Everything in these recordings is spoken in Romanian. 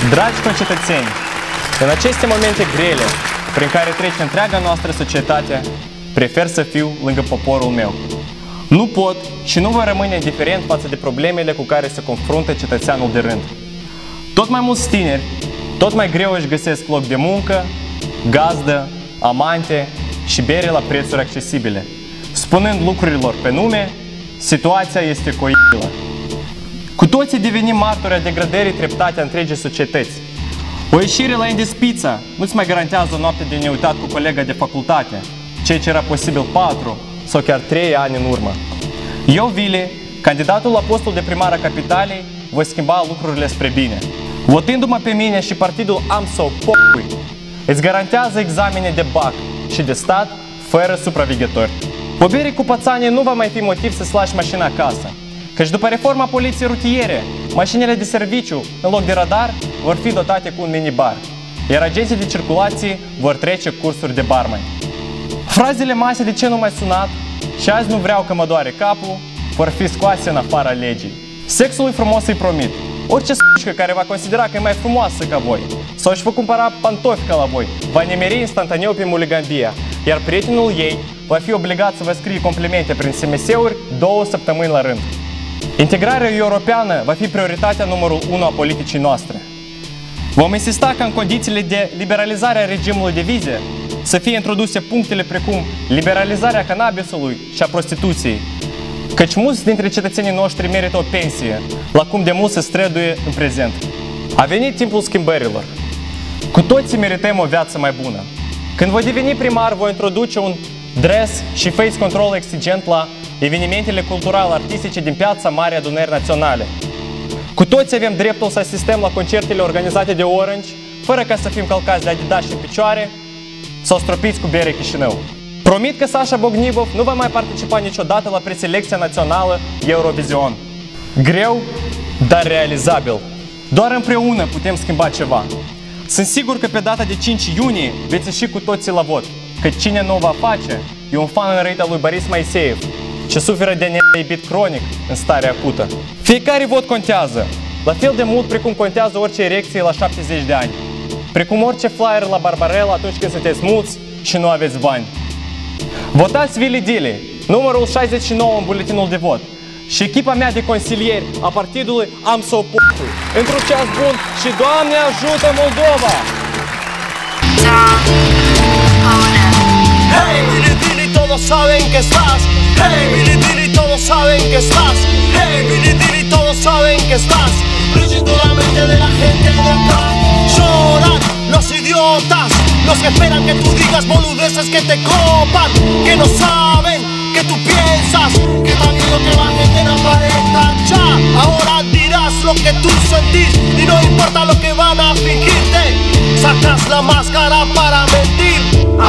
Dragi concetățeni, în aceste momente grele prin care trece întreaga noastră societate, prefer să fiu lângă poporul meu. Nu pot și nu voi rămâne indiferent față de problemele cu care se confruntă cetățeanul de rând. Tot mai mulți tineri, tot mai greu își găsesc loc de muncă, gazdă, amante și bere la prețuri accesibile. Spunând lucrurilor pe nume, situația este coibilă. Cu toții devenim martori a degradării treptate a întregii societăți. O ieșire la Indispița nu-ți mai garantează o noapte de neuitat cu colega de facultate, ceea ce era posibil 4 sau chiar 3 ani în urmă. Eu, Vili, candidatul la postul de primar a capitalei, voi schimba lucrurile spre bine. Votându-mă pe mine și partidul Am sau Pocui, îți garantează examene de BAC și de stat fără supraveghetori. O bere cu pățanie nu va mai fi motiv să-ți lași mașina acasă, căci după reforma poliției rutiere, mașinile de serviciu, în loc de radar, vor fi dotate cu un minibar, iar agenții de circulație vor trece cursuri de barman. Frazele mase "de ce nu m-ai sunat" și "azi nu vreau că mă doare capul" vor fi scoase în afara legii. Sexului frumos îi promit. Orice s***șcă care va considera că e mai frumoasă ca voi sau își va cumpăra pantofi ca la voi, va nemeri instantaneu pe muligambia, iar prietenul ei va fi obligat să vă scrie complimente prin SMS-uri 2 săptămâni la rând. Integrarea europeană va fi prioritatea numărul 1 a politicii noastre. Vom insista ca în condițiile de liberalizare a regimului de vize să fie introduse punctele precum liberalizarea cannabisului și a prostituției, căci mulți dintre cetățenii noștri merită o pensie, la cum de mult se străduie în prezent. A venit timpul schimbărilor. Cu toții merităm o viață mai bună. Când voi deveni primar, voi introduce un dress și face control exigent la evenimentele cultural-artistice din Piața Mare Adunări Naționale. Cu toți avem dreptul să asistăm la concertele organizate de Orange, fără ca să fim călcați de Adidas și în picioare sau stropiți cu bere Chișinău. Promit că Sasha Bognibov nu va mai participa niciodată la preselecția națională Eurovision. Greu, dar realizabil. Doar împreună putem schimba ceva. Sunt sigur că pe data de 5 iunie veți ieși cu toții la vot, că cine nu o va face e un fan înrăit al lui Boris Moiseev, ce suferă de neibit cronic în stare acută. Fiecare vot contează, la fel de mult precum contează orice erecție la 70 de ani, precum orice flyer la Barbarella atunci când sunteți mulți și nu aveți bani. Votați Vili Dili, numărul 69 în buletinul de vot, și echipa mea de consilieri a partidului Am sau Pocui, într-un ceas bun și Doamne ajută Moldova! Hey, Vili Dili, todos saben que estás. Hey, Vili Dili, todos saben que estás. Hey, Vili Dili, todos saben que estás. Brillando la mente de la gente de acá. Lloran los idiotas, los que esperan que tú digas boludeces que te copan, que no saben que tú piensas, que también lo que va a meter aparenta ya. Ahora dirás lo que tú sentís y no importa lo que van a fingirte. Sacas la máscara para mentir.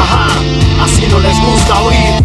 Ajá, así no les gusta oír.